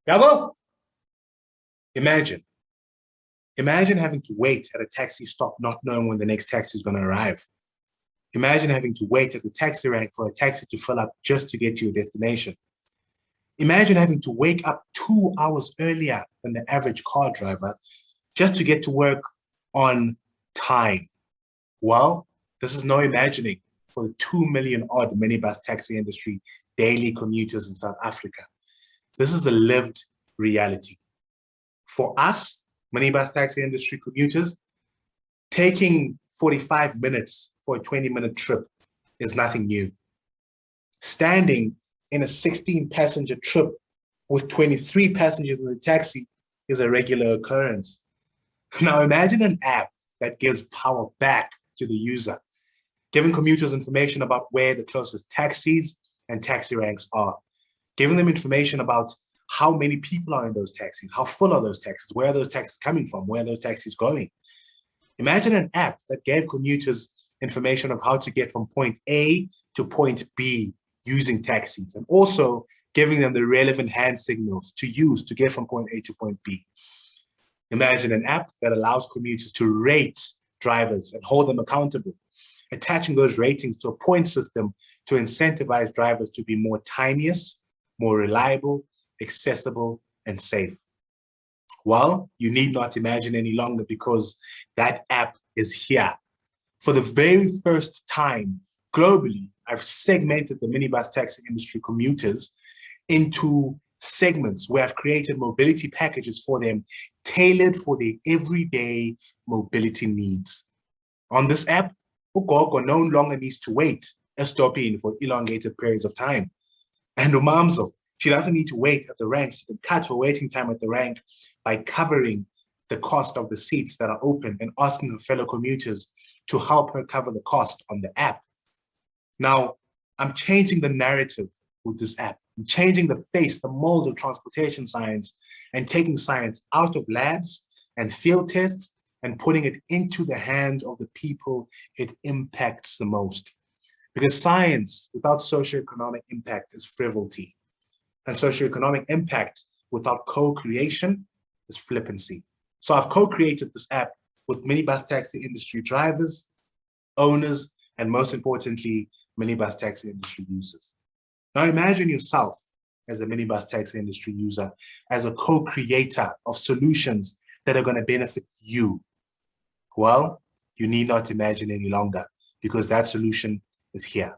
Yabo, imagine. Imagine having to wait at a taxi stop not knowing when the next taxi is going to arrive. Imagine having to wait at the taxi rank for a taxi to fill up just to get to your destination. Imagine having to wake up 2 hours earlier than the average car driver just to get to work on time. Well, this is no imagining for the 2 million odd minibus taxi industry daily commuters in South Africa. This is a lived reality. For us, minibus taxi industry commuters, taking 45 minutes for a 20-minute trip is nothing new. Standing in a 16-passenger trip with 23 passengers in the taxi is a regular occurrence. Now imagine an app that gives power back to the user, giving commuters information about where the closest taxis and taxi ranks are, giving them information about how many people are in those taxis, how full are those taxis, where are those taxis coming from, where are those taxis going. Imagine an app that gave commuters information of how to get from point A to point B using taxis, and also giving them the relevant hand signals to use to get from point A to point B. Imagine an app that allows commuters to rate drivers and hold them accountable, attaching those ratings to a point system to incentivize drivers to be more timeous, more reliable, accessible, and safe. Well, you need not imagine any longer because that app is here. For the very first time globally, I've segmented the minibus taxi industry commuters into segments where I've created mobility packages for them tailored for their everyday mobility needs. On this app, ugogo no longer needs to wait a stop-in for elongated periods of time. And umamzo, she doesn't need to wait at the rank. She can cut her waiting time at the rank by covering the cost of the seats that are open and asking her fellow commuters to help her cover the cost on the app. Now, I'm changing the narrative with this app. I'm changing the face, the mold of transportation science, and taking science out of labs and field tests and putting it into the hands of the people it impacts the most. Because science without socioeconomic impact is frivolity. And socioeconomic impact without co-creation is flippancy. So I've co-created this app with minibus taxi industry drivers, owners, and most importantly, minibus taxi industry users. Now imagine yourself as a minibus taxi industry user, as a co-creator of solutions that are going to benefit you. Well, you need not imagine any longer because that solution is here.